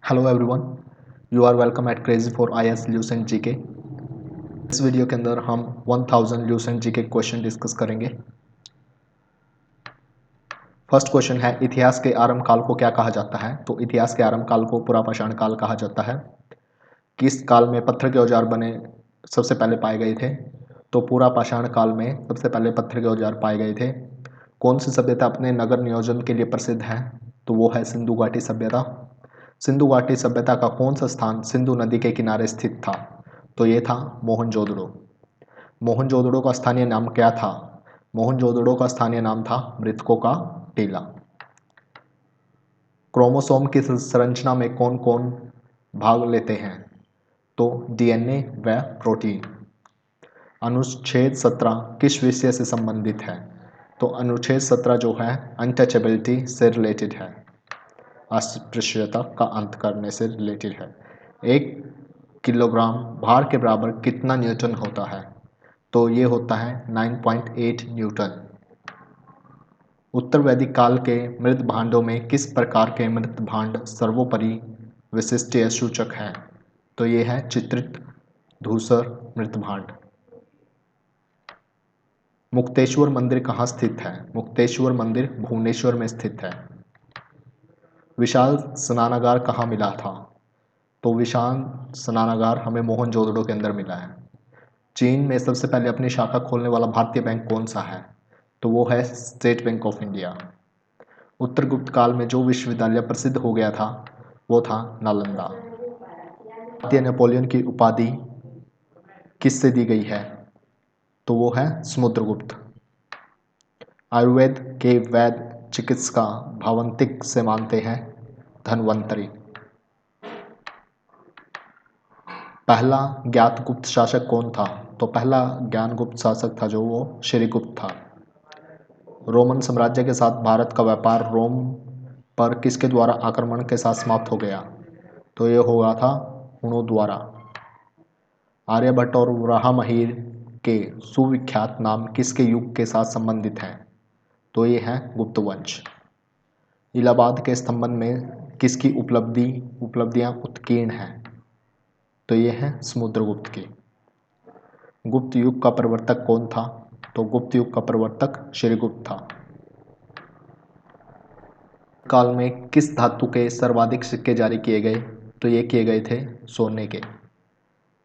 Hello everyone, you are welcome at crazy for IAS Lucent GK. इस वीडियो के अंदर हम 1000 ल्यूसेंट जीके क्वेश्चन डिस्कस करेंगे। फर्स्ट क्वेश्चन है, इतिहास के आरंभ काल को क्या कहा जाता है? तो इतिहास के आरंभ काल को पुरापाषाण काल कहा जाता है। किस काल में पत्थर के औजार बने सबसे पहले पाए गए थे? तो पुरापाषाण काल में सबसे पहले पत्थर के औजार पाए गए थे। कौन सी सभ्यता अपने नगर नियोजन के लिए प्रसिद्ध है? तो वो है सिंधु घाटी सभ्यता। सिंधु घाटी सभ्यता का कौन सा स्थान सिंधु नदी के किनारे स्थित था? तो ये था मोहनजोदड़ो। मोहनजोदड़ो का स्थानीय नाम क्या था? मोहनजोदड़ो का स्थानीय नाम था मृतकों का टीला। क्रोमोसोम की संरचना में कौन कौन भाग लेते हैं? तो DNA व प्रोटीन। अनुच्छेद 17 किस विषय से संबंधित है? तो अनुच्छेद 17 जो है अनटचेबिलिटी से रिलेटेड है, अस्पृश्यता का अंत करने से रिलेटेड है। 1 किलोग्राम भार के बराबर कितना न्यूटन होता है? तो ये होता है 9.8 न्यूटन। उत्तर वैदिक काल के मृत भांडों में किस प्रकार के मृत भांड सर्वोपरि विशिष्ट सूचक है? तो ये है चित्रित धूसर मृत भांड। मुक्तेश्वर मंदिर कहाँ स्थित है? मुक्तेश्वर मंदिर भुवनेश्वर में स्थित है। विशाल स्नानागार कहाँ मिला था? तो विशाल स्नानागार हमें मोहनजोदड़ो के अंदर मिला है। चीन में सबसे पहले अपनी शाखा खोलने वाला भारतीय बैंक कौन सा है? तो वो है स्टेट बैंक ऑफ इंडिया। उत्तर गुप्त काल में जो विश्वविद्यालय प्रसिद्ध हो गया था वो था नालंदा। भारतीय नेपोलियन की उपाधि किससे दी गई है? तो वो है समुद्रगुप्त। आयुर्वेद के वैद्य चिकित्सा भावंतिक से मानते हैं धन्वंतरी। पहला ज्ञात गुप्त शासक कौन था? तो पहला ज्ञान गुप्त शासक था जो वो श्रीगुप्त था। रोमन साम्राज्य के साथ भारत का व्यापार रोम पर किसके द्वारा आक्रमण के साथ समाप्त हो गया? तो ये हो गया था हुणों द्वारा। आर्यभट्ट और वराहमिहिर के सुविख्यात नाम किसके युग के साथ संबंधित हैं? तो ये है गुप्त वंश। इलाहाबाद के स्तंभन में किसकी उपलब्धियां उत्कीर्ण हैं? तो ये है समुद्रगुप्त की। गुप्त युग का प्रवर्तक कौन था? तो गुप्त युग का प्रवर्तक श्रीगुप्त था। काल में किस धातु के सर्वाधिक सिक्के जारी किए गए? तो ये किए गए थे सोने के।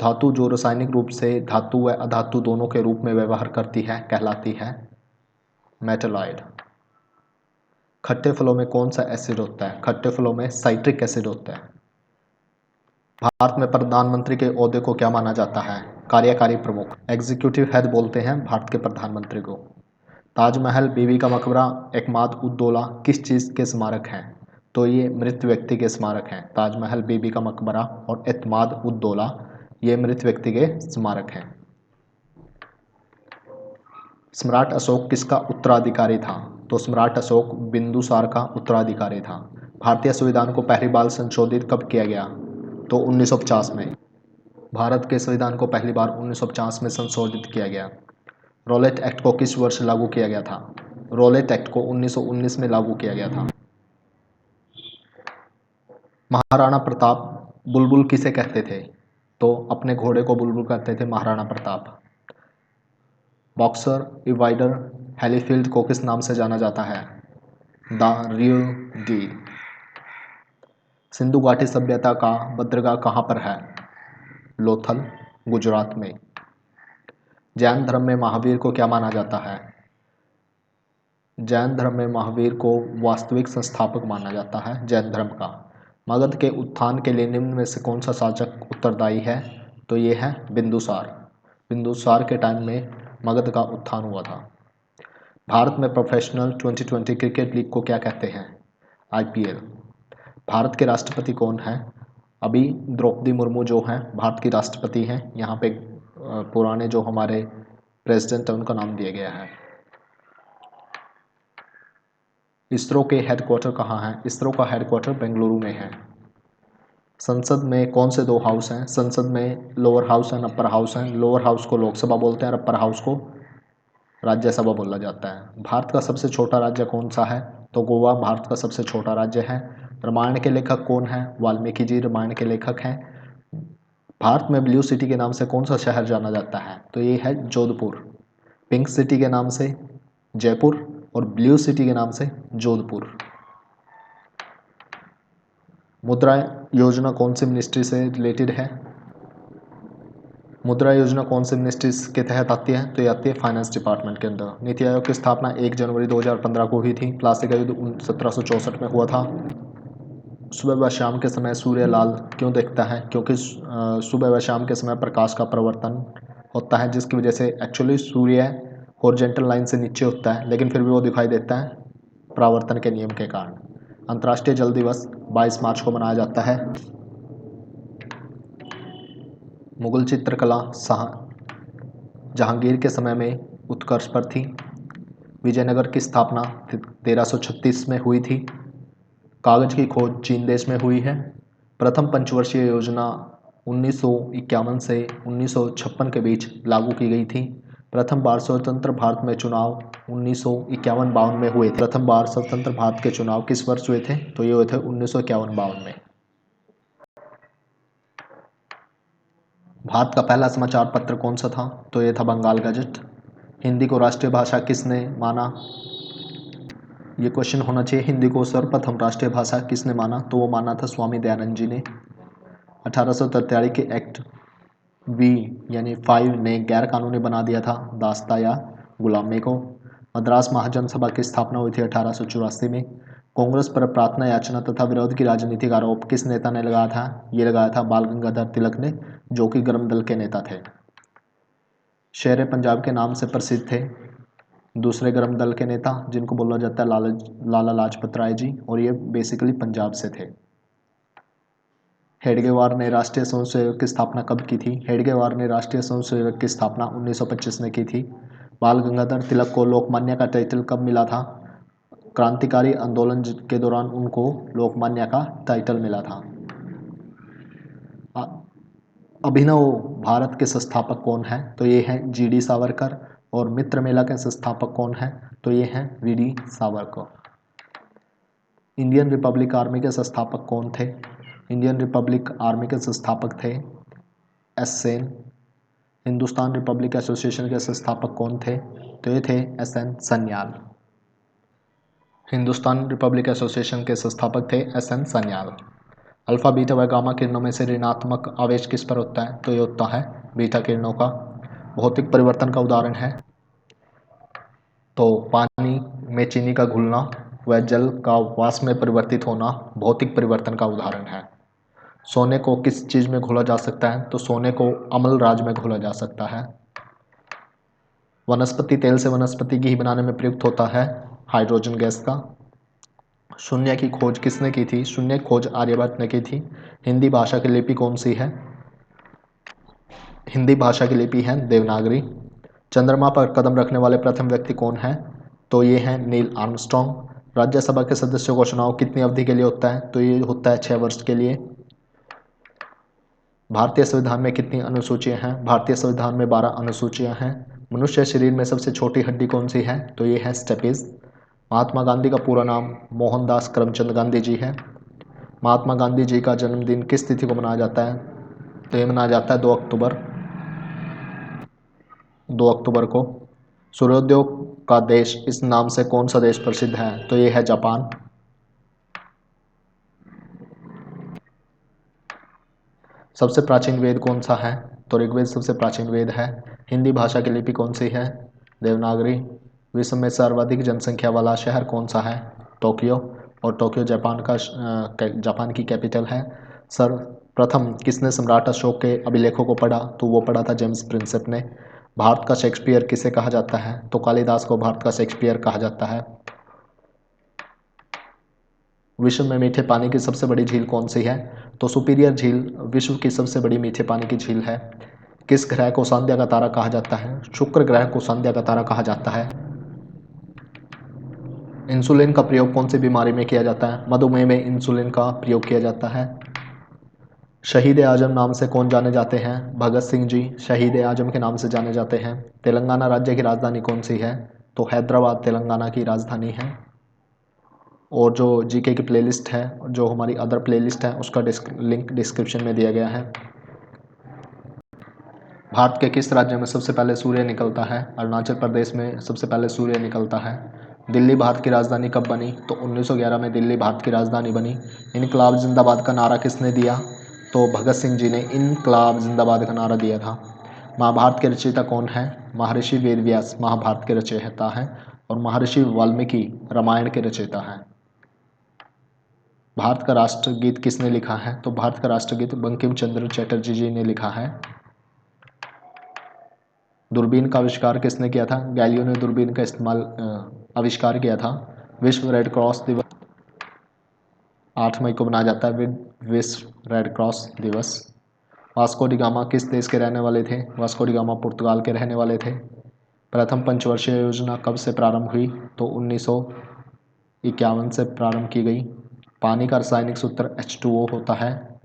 धातु जो रासायनिक रूप से धातु व अधातु दोनों के रूप में व्यवहार करती है कहलाती है मेटलॉइड। खट्टे फलों में कौन सा एसिड होता है? खट्टे फलों में साइट्रिक एसिड होता है। भारत में प्रधानमंत्री के ओहदे को क्या माना जाता है? कार्यकारी प्रमुख। एग्जीक्यूटिव हेड बोलते हैं भारत के प्रधानमंत्री को। ताजमहल, बीबी का मकबरा, एकमाद उद्दौला किस चीज़ के स्मारक हैं? तो ये मृत व्यक्ति के स्मारक हैं। ताजमहल, बीबी का मकबरा और एतमाद उद्दौला ये मृत व्यक्ति के स्मारक हैं। सम्राट अशोक किसका उत्तराधिकारी था? तो सम्राट अशोक बिंदुसार का उत्तराधिकारी था। भारतीय संविधान को पहली बार संशोधित कब किया गया? तो 1950 में। भारत के संविधान को पहली बार 1950 में संशोधित किया गया। रॉलेट एक्ट को किस वर्ष लागू किया गया था? रॉलेट एक्ट को 1919 में लागू किया गया था। महाराणा प्रताप बुलबुल किसे कहते थे? तो अपने घोड़े को बुलबुल कहते थे महाराणा प्रताप। बॉक्सर इवाइडर हैलीफील्ड को किस नाम से जाना जाता है? The real deal. सिंधु घाटी सभ्यता का बंदरगाह कहाँ पर है? लोथल, गुजरात में। जैन धर्म में महावीर को क्या माना जाता है? जैन धर्म में महावीर को वास्तविक संस्थापक माना जाता है जैन धर्म का। मगध के उत्थान के लिए निम्न में से कौन सा शासक उत्तरदायी है? तो ये है बिंदुसार। बिंदुसार के टाइम में मगध का उत्थान हुआ था। भारत में प्रोफेशनल 2020 क्रिकेट लीग को क्या कहते हैं? IPL। भारत के राष्ट्रपति कौन है? अभी द्रौपदी मुर्मू जो हैं भारत की राष्ट्रपति हैं। यहाँ पे पुराने जो हमारे प्रेसिडेंट हैं उनका नाम दिया गया है। इसरो के हेडक्वार्टर कहाँ है? इसरो का हेडक्वार्टर बेंगलुरु में है। संसद में कौन से दो हाउस हैं? संसद में lower house and upper house हैं। लोअर हाउस को लोकसभा बोलते हैं और अपर हाउस को राज्यसभा बोला जाता है। भारत का सबसे छोटा राज्य कौन सा है? तो गोवा भारत का सबसे छोटा राज्य है। रामायण के लेखक कौन है? वाल्मीकि जी रामायण के लेखक हैं। भारत में ब्लू सिटी के नाम से कौन सा शहर जाना जाता है? तो ये है जोधपुर। पिंक सिटी के नाम से जयपुर और ब्लू सिटी के नाम से जोधपुर। मुद्रा योजना कौन सी मिनिस्ट्री से रिलेटेड है? मुद्रा योजना कौन से मिनिस्ट्री के तहत आती है? तो ये आती है फाइनेंस डिपार्टमेंट के अंदर। नीति आयोग की स्थापना 1 जनवरी 2015 को हुई थी। प्लासी का युद्ध 1764 में हुआ था। सुबह व शाम के समय सूर्य लाल क्यों दिखता है? क्योंकि सुबह व शाम के समय प्रकाश का परिवर्तन होता है, जिसकी वजह से एक्चुअली सूर्य हॉरिजॉन्टल लाइन से नीचे होता है, लेकिन फिर भी वो दिखाई देता है परावर्तन के नियम के कारण। अंतर्राष्ट्रीय जल दिवस 22 मार्च को मनाया जाता है। मुगल चित्रकला जहांगीर के समय में उत्कर्ष पर थी। विजयनगर की स्थापना 1336 में हुई थी। कागज की खोज चीन देश में हुई है। प्रथम पंचवर्षीय योजना 1951 से 1956 के बीच लागू की गई थी। प्रथम बार स्वतंत्र भारत में चुनाव 1951-52 में हुए थे। प्रथम बार स्वतंत्र भारत के चुनाव किस वर्ष हुए थे? तो ये हुए थे 1951-52 में। भारत का पहला समाचार पत्र कौन सा था? तो ये था बंगाल गजट। हिंदी को राष्ट्रीय भाषा किसने माना? ये क्वेश्चन होना चाहिए। हिंदी को सर्वप्रथम राष्ट्रीय भाषा किसने माना? तो वो माना था स्वामी दयानंद जी ने। 1843 के एक्ट वी यानी 5 ने गैर कानूनी बना दिया था दास्ता या गुलामी को। मद्रास महाजन सभा की स्थापना हुई थी 1884 में। कांग्रेस पर प्रार्थना याचना तथा विरोध की राजनीतिक आरोप किस नेता ने लगाया था? ये लगाया था बाल गंगाधर तिलक ने, जो कि गर्म दल के नेता थे। शेर पंजाब के नाम से प्रसिद्ध थे दूसरे गर्म दल के नेता, जिनको बोला जाता है लाला लाजपत राय जी, और ये बेसिकली पंजाब से थे। हेडगेवार ने राष्ट्रीय स्वयंसेवक की स्थापना कब की थी? हेडगेवार ने राष्ट्रीय स्वयंसेवक की स्थापना 1925 में की थी। बाल गंगाधर तिलक को लोकमान्य का टाइटल कब मिला था? क्रांतिकारी आंदोलन के दौरान उनको लोकमान्य का टाइटल मिला था। अभिनव भारत के संस्थापक कौन है? तो ये हैं जीडी सावरकर। और मित्र मेला के संस्थापक कौन है? तो ये हैं V D Savarkar. Indian Republic Army के संस्थापक कौन थे? इंडियन रिपब्लिक आर्मी के संस्थापक थे S Sen. Hindustan Republic association के संस्थापक कौन थे? तो ये थे SN Sanyal. Hindustan Republic association के संस्थापक थे SN सन्याल। अल्फा बीटा व गामा किरणों में से ऋणात्मक आवेश किस पर होता है? तो ये होता है बीटा किरणों का। भौतिक परिवर्तन का उदाहरण है तो पानी में चीनी का घुलना व जल का वाष्प में परिवर्तित होना भौतिक परिवर्तन का उदाहरण है। सोने को किस चीज़ में घोला जा सकता है? तो सोने को अम्ल राज में घोला जा सकता है। वनस्पति तेल से वनस्पति घी बनाने में प्रयुक्त होता है हाइड्रोजन गैस का। शून्य की खोज किसने की थी? शून्य की खोज आर्यभट्ट ने की थी। हिंदी भाषा की लिपि कौन सी है? हिंदी भाषा की लिपि है देवनागरी। चंद्रमा पर कदम रखने वाले प्रथम व्यक्ति कौन है? तो ये हैं नील आर्मस्ट्रॉन्ग। राज्यसभा के सदस्यों का चुनाव कितनी अवधि के लिए होता है? तो ये होता है 6 वर्ष के लिए। भारतीय संविधान में कितनी अनुसूचियां हैं? भारतीय संविधान में 12 अनुसूचियां हैं। मनुष्य शरीर में सबसे छोटी हड्डी कौन सी है? तो ये है स्टेपिस। महात्मा गांधी का पूरा नाम मोहनदास करमचंद गांधी जी है। महात्मा गांधी जी का जन्मदिन किस तिथि को मनाया जाता है? तो ये मनाया जाता है 2 अक्टूबर को। सूर्योदय का देश इस नाम से कौन सा देश प्रसिद्ध है? तो ये है जापान। सबसे प्राचीन वेद कौन सा है? तो ऋग्वेद सबसे प्राचीन वेद है। हिंदी भाषा की लिपि कौन सी है? देवनागरी। विश्व में सर्वाधिक जनसंख्या वाला शहर कौन सा है? टोक्यो। और टोक्यो जापान की कैपिटल है। सर्वप्रथम किसने सम्राट अशोक के अभिलेखों को पढ़ा? तो वो पढ़ा था जेम्स प्रिंसेप ने। भारत का शेक्सपियर किसे कहा जाता है? तो कालिदास को भारत का शेक्सपियर कहा जाता है। विश्व में मीठे पानी की सबसे बड़ी झील कौन सी है? तो सुपीरियर झील विश्व की सबसे बड़ी मीठे पानी की झील है। किस ग्रह को संध्या का तारा कहा जाता है? शुक्र ग्रह को संध्या का तारा कहा जाता है। इंसुलिन का प्रयोग कौन सी बीमारी में किया जाता है? मधुमेह में इंसुलिन का प्रयोग किया जाता है। शहीद आजम नाम से कौन जाने जाते हैं? भगत सिंह जी शहीद आजम के नाम से जाने जाते हैं। तेलंगाना राज्य की राजधानी कौन सी है? तो हैदराबाद तेलंगाना की राजधानी है। और जो जीके की प्लेलिस्ट है, जो हमारी अदर प्लेलिस्ट है, उसका लिंक डिस्क्रिप्शन में दिया गया है। भारत के किस राज्य में सबसे पहले सूर्य निकलता है? अरुणाचल प्रदेश में सबसे पहले सूर्य निकलता है। दिल्ली भारत की राजधानी कब बनी? तो 1911 में दिल्ली भारत की राजधानी बनी। इनकलाब जिंदाबाद का नारा किसने दिया? तो भगत सिंह जी ने इनकलाब जिंदाबाद का नारा दिया था। महाभारत के रचयिता कौन है? महर्षि वेदव्यास महाभारत के रचयिता हैं और महर्षि वाल्मीकि रामायण के रचयिता हैं। भारत का राष्ट्रगीत किसने लिखा है? तो भारत का राष्ट्रगीत बंकिम चंद्र चटर्जी जी ने लिखा है। दूरबीन का आविष्कार किसने किया था? गैलियो ने दूरबीन का आविष्कार किया था। विश्व रेड क्रॉस दिवस 8 मई को मनाया जाता है, विश्व रेड क्रॉस दिवस। वास्को डी गामा किस देश के रहने वाले थे? वास्को डी गामा पुर्तगाल के रहने वाले थे। प्रथम पंचवर्षीय योजना कब से प्रारंभ हुई? तो 1951 से प्रारंभ की गई। पानी का रासायनिक सूत्र H2O होता है।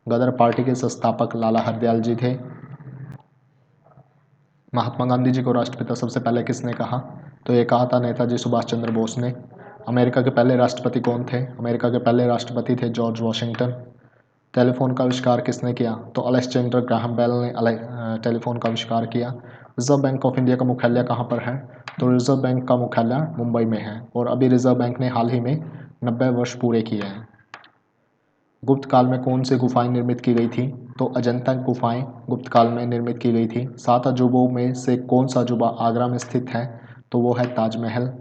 गदर पार्टी के संस्थापक लाला हरदयाल जी थे। महात्मा गांधी जी को राष्ट्रपिता सबसे पहले किसने कहा? तो ये कहा था नेताजी सुभाष चंद्र बोस ने। अमेरिका के पहले राष्ट्रपति कौन थे? अमेरिका के पहले राष्ट्रपति थे जॉर्ज वॉशिंगटन। टेलीफोन का आविष्कार किसने किया? तो अलेक्जेंडर ग्राहम बेल ने टेलीफोन का आविष्कार किया। रिजर्व बैंक ऑफ इंडिया का मुख्यालय कहाँ पर है? तो रिजर्व बैंक का मुख्यालय मुंबई में है और अभी रिजर्व बैंक ने हाल ही में 90 वर्ष पूरे किए हैं। गुप्त काल में कौन सी गुफाएं निर्मित की गई थी? तो अजंता गुफाएं गुप्त काल में निर्मित की गई थी। 7 अजूबों में से कौन सा अजूबा आगरा में स्थित है? तो वो है ताजमहल।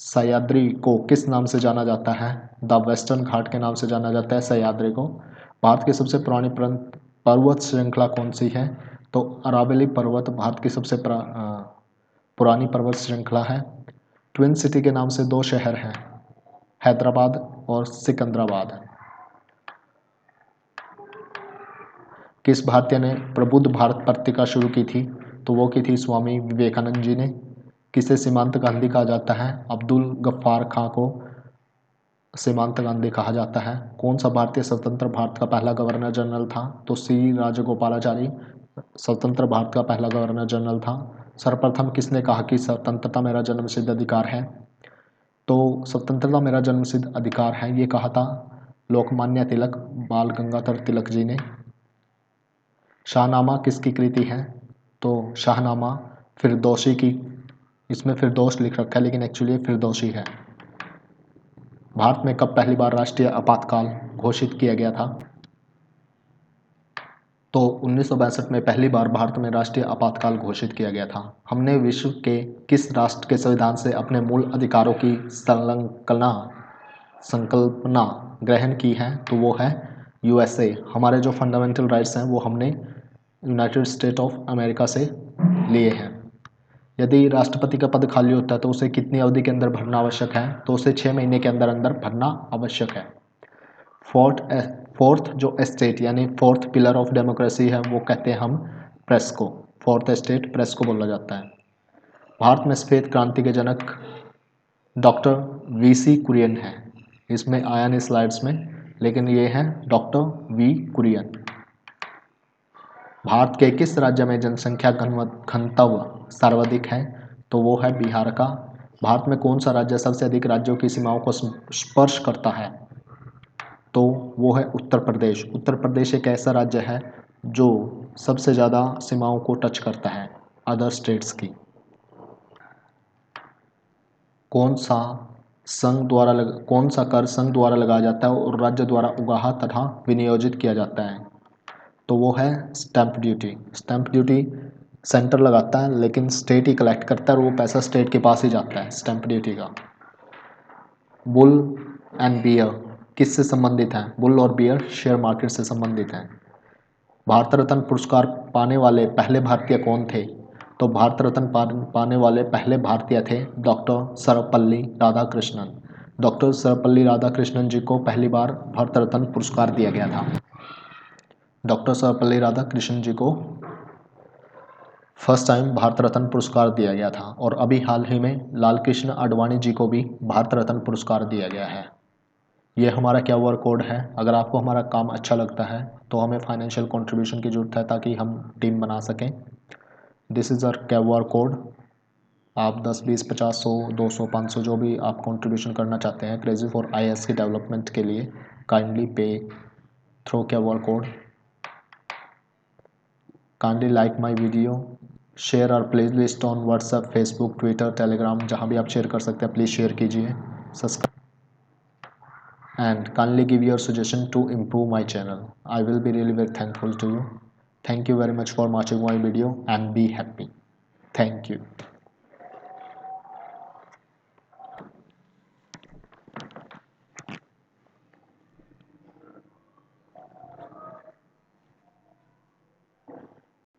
सह्याद्री को किस नाम से जाना जाता है? द वेस्टर्न घाट के नाम से जाना जाता है सह्याद्री को। भारत की सबसे पुरानी पर्वत श्रृंखला कौन सी है? तो अरावली पर्वत भारत की सबसे पुरानी पर्वत श्रृंखला है। ट्विन सिटी के नाम से 2 शहर हैं, हैदराबाद और सिकंदराबाद। किस भारतीय ने प्रबुद्ध भारत पत्रिका शुरू की थी? तो वो की थी स्वामी विवेकानंद जी ने। किसे सीमांत गांधी कहा जाता है? अब्दुल गफ्फार खां को सीमांत गांधी कहा जाता है। कौन सा भारतीय स्वतंत्र भारत का पहला गवर्नर जनरल था? तो सी राजगोपालाचारी स्वतंत्र भारत का पहला गवर्नर जनरल था। सर्वप्रथम किसने कहा कि स्वतंत्रता मेरा जन्मसिद्ध अधिकार है? तो स्वतंत्रता मेरा जन्मसिद्ध अधिकार है ये कहा था लोकमान्य तिलक बाल गंगाधर तिलक जी ने। शाहनामा किसकी कृति है? तो शाहनामा फिरदौसी की। इसमें फिरदौस लिख रखा है लेकिन एक्चुअली फिरदौसी है। भारत में कब पहली बार राष्ट्रीय आपातकाल घोषित किया गया था? तो 1962 में पहली बार भारत में राष्ट्रीय आपातकाल घोषित किया गया था। हमने विश्व के किस राष्ट्र के संविधान से अपने मूल अधिकारों की संकल्पना ग्रहण की है? तो वो है USA। हमारे जो फंडामेंटल राइट्स हैं वो हमने यूनाइटेड स्टेट ऑफ अमेरिका से लिए हैं। यदि राष्ट्रपति का पद खाली होता है तो उसे कितनी अवधि के अंदर भरना आवश्यक है? तो उसे 6 महीने के अंदर अंदर भरना आवश्यक है। फोर्थ जो स्टेट यानी फोर्थ पिलर ऑफ डेमोक्रेसी है वो कहते हैं हम प्रेस को। फोर्थ स्टेट प्रेस को बोला जाता है। भारत में श्वेत क्रांति के जनक डॉक्टर VC कुरियन है। इसमें आया नहीं स्लाइड्स में लेकिन ये है डॉक्टर V कुरियन। भारत के किस राज्य में जनसंख्या घनत्व सर्वाधिक है? तो वो है बिहार का। भारत में कौन सा राज्य सबसे अधिक राज्यों की सीमाओं को स्पर्श करता है? तो वो है उत्तर प्रदेश। उत्तर प्रदेश एक ऐसा राज्य है जो सबसे ज़्यादा सीमाओं को टच करता है अदर स्टेट्स की। कौन सा कर संघ द्वारा लगाया जाता है और राज्य द्वारा उगाहा तथा विनियोजित किया जाता है? तो वो है stamp duty. Stamp duty centre लगाता है लेकिन स्टेट ही कलेक्ट करता है और वो पैसा स्टेट के पास ही जाता है स्टैंप ड्यूटी का। बुल एंड बियर किससे संबंधित है? बुल और बियर शेयर मार्केट से संबंधित हैं। भारत रत्न पुरस्कार पाने वाले पहले भारतीय कौन थे? तो भारत रत्न पाने वाले पहले भारतीय थे डॉक्टर सर्वपल्ली राधाकृष्णन। डॉक्टर सर्वपल्ली राधाकृष्णन जी को पहली बार भारत रत्न पुरस्कार दिया गया था। डॉक्टर सर्वपल्ली राधाकृष्णन जी को फर्स्ट टाइम भारत रत्न पुरस्कार दिया गया था और अभी हाल ही में लाल कृष्ण आडवाणी जी को भी भारत रत्न पुरस्कार दिया गया है। ये हमारा QR कोड है। अगर आपको हमारा काम अच्छा लगता है तो हमें फाइनेंशियल कंट्रीब्यूशन की ज़रूरत है ताकि हम टीम बना सकें। This is our QR code. आप 10, 20, 50, 100, 200, 500 जो भी आप कंट्रीब्यूशन करना चाहते हैं क्रेजी फॉर आईएएस की डेवलपमेंट के लिए, kindly pay through QR code. Kindly like my video, share our playlist on WhatsApp, Facebook, Twitter, Telegram, जहाँ भी आप शेयर कर सकते हैं प्लीज़ शेयर कीजिए। Subscribe and kindly give your suggestion to improve my channel. I will be really very thankful to you. Thank you very much for watching my video and be happy. Thank you.